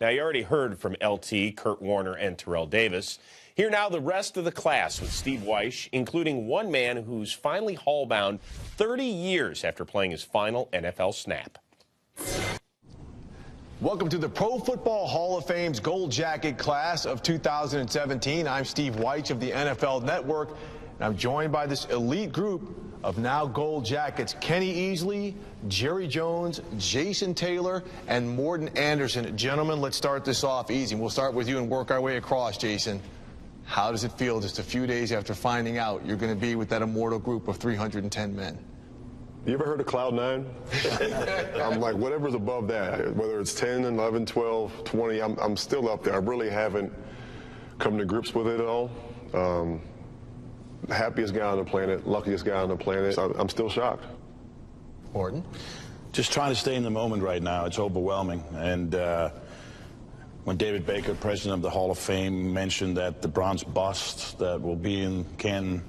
Now, you already heard from LT, Kurt Warner, and Terrell Davis. Here now the rest of the class with Steve Wyche, including one man who's finally hall-bound 30 years after playing his final NFL snap. Welcome to the Pro Football Hall of Fame's Gold Jacket class of 2017. I'm Steve Wyche of the NFL Network, and I'm joined by this elite group of now Gold Jackets: Kenny Easley, Jerry Jones, Jason Taylor, and Morten Andersen. Gentlemen, let's start this off easy. We'll start with you and work our way across, Jason. How does it feel just a few days after finding out you're going to be with that immortal group of 310 men? You ever heard of Cloud 9? I'm like, whatever's above that, whether it's 10, 11, 12, 20, I'm still up there. I really haven't come to grips with it at all. Happiest guy on the planet, luckiest guy on the planet. I'm still shocked. Morten? Just trying to stay in the moment right now. It's overwhelming. And when David Baker, president of the Hall of Fame, mentioned that the bronze bust that will be in Canton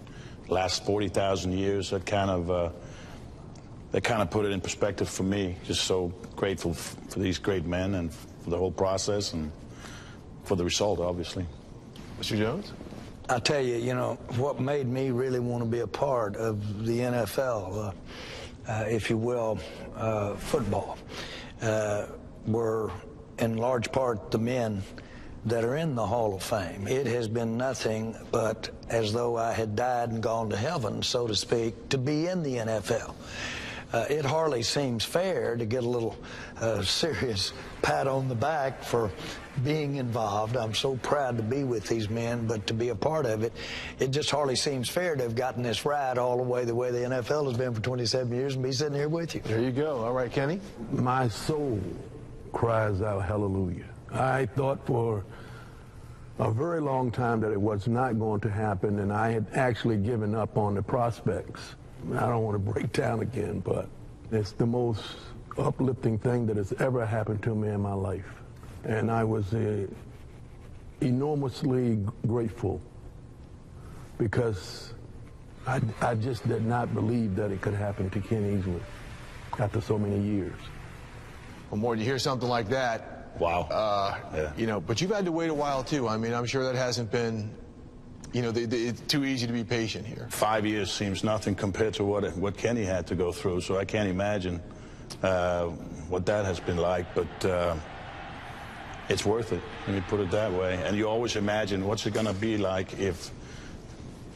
last 40,000 years, that kind of put it in perspective for me. Just so grateful for these great men and for the whole process and for the result, obviously. Mr. Jones? I tell you, you know, what made me really want to be a part of the NFL, if you will, football, were in large part the men that are in the Hall of Fame. It has been nothing but as though I had died and gone to heaven, so to speak, to be in the NFL. It hardly seems fair to get a little serious pat on the back for being involved. I'm so proud to be with these men, but to be a part of it, it just hardly seems fair to have gotten this ride all the way the NFL has been for 27 years and be sitting here with you. There you go. All right, Kenny? My soul cries out hallelujah. I thought for a very long time that it was not going to happen, and I had actually given up on the prospects. I don't want to break down again, but it's the most uplifting thing that has ever happened to me in my life. And I was enormously grateful because I just did not believe that it could happen to Ken Easley after so many years. Well, Morten, you hear something like that. Wow. Yeah. You know, but you've had to wait a while, too. I mean, I'm sure that hasn't been, you know, it's too easy to be patient here. 5 years seems nothing compared to what Kenny had to go through, so I can't imagine what that has been like, but it's worth it, let me put it that way. And you always imagine what's it going to be like if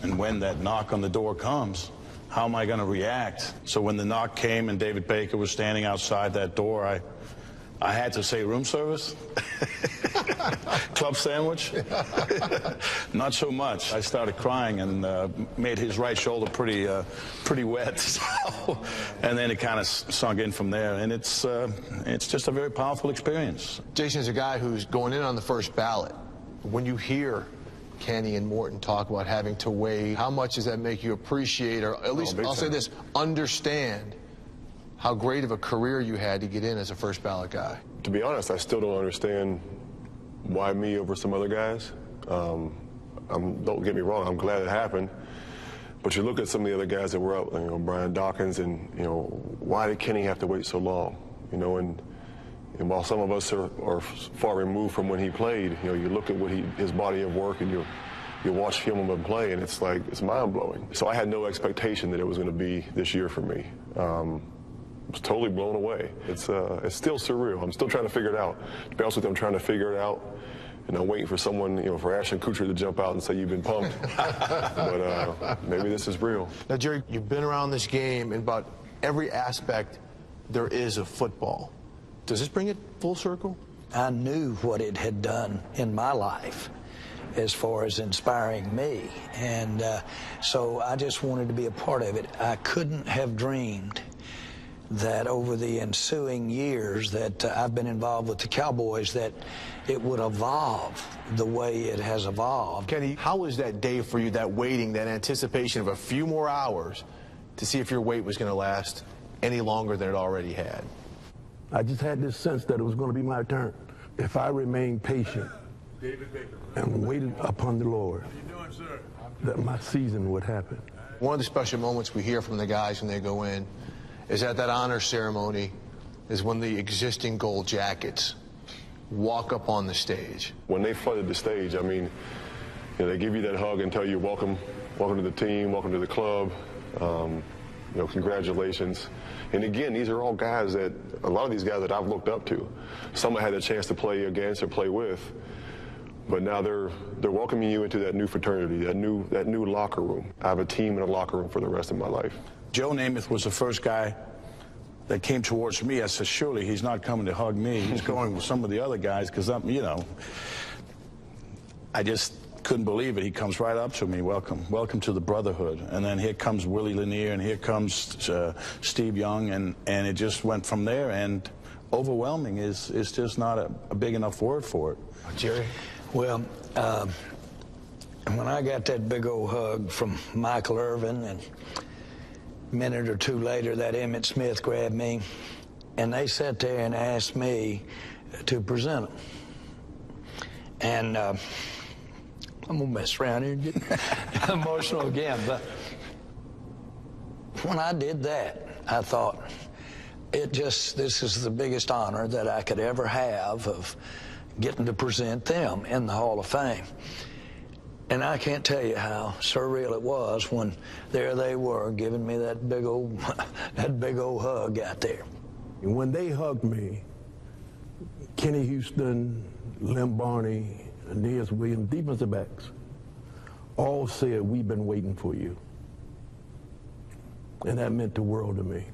and when that knock on the door comes. How am I going to react? So when the knock came and David Baker was standing outside that door, I had to say room service. Club sandwich. Not so much. I started crying and made his right shoulder pretty wet. So, and then it kind of sunk in from there, and it's just a very powerful experience. Jason is a guy who's going in on the first ballot. When you hear Kenny and Morten talk about having to wait, how much does that make you appreciate, or at least I'll say this, understand how great of a career you had to get in as a first ballot guy? To be honest, I still don't understand why me over some other guys. Don't get me wrong, I'm glad it happened. But you look at some of the other guys that were up, you know, Brian Dawkins, and, you know, why did Kenny have to wait so long? You know, and while some of us are far removed from when he played, you know, you look at what his body of work, and you watch film of him play, and it's like, it's mind-blowing. So I had no expectation that it was going to be this year for me. I was totally blown away. It's still surreal. I'm still trying to figure it out. To be honest with you, I'm trying to figure it out, and I'm waiting for someone, you know, for Ashton Kutcher to jump out and say you've been punked. But maybe this is real. Now, Jerry, you've been around this game in about every aspect there is of football. Does this bring it full circle? I knew what it had done in my life as far as inspiring me, and so I just wanted to be a part of it. I couldn't have dreamed that over the ensuing years that I've been involved with the Cowboys, that it would evolve the way it has evolved. Kenny, how was that day for you, that waiting, that anticipation of a few more hours to see if your wait was going to last any longer than it already had? I just had this sense that it was going to be my turn. If I remained patient and waited upon the Lord, that my season would happen. One of the special moments we hear from the guys when they go in is at that honor ceremony is when the existing Gold Jackets walk up on the stage? When they flooded the stage, I mean, they give you that hug and tell you welcome to the team, welcome to the club, congratulations. And again, these are all guys that, a lot of these guys that I've looked up to. Some I had a chance to play against or play with, but now they're welcoming you into that new fraternity, that new locker room. I have a team in a locker room for the rest of my life. Joe Namath was the first guy that came towards me. I said, surely he's not coming to hug me. He's going with some of the other guys, because I just couldn't believe it. He comes right up to me, welcome to the brotherhood. And then here comes Willie Lanier, and here comes Steve Young, and it just went from there. And overwhelming is just not a big enough word for it. Jerry? Well, when I got that big old hug from Michael Irvin, and a minute or two later, that Emmitt Smith grabbed me, and they sat there and asked me to present them. And I'm gonna mess around here and get emotional again, but when I did that, I thought, this is the biggest honor that I could ever have, of getting to present them in the Hall of Fame. And I can't tell you how surreal it was when there they were giving me that big old hug out there. When they hugged me, Kenny Houston, Lem Barney, Aeneas Williams, defensive backs, all said, "We've been waiting for you." And that meant the world to me.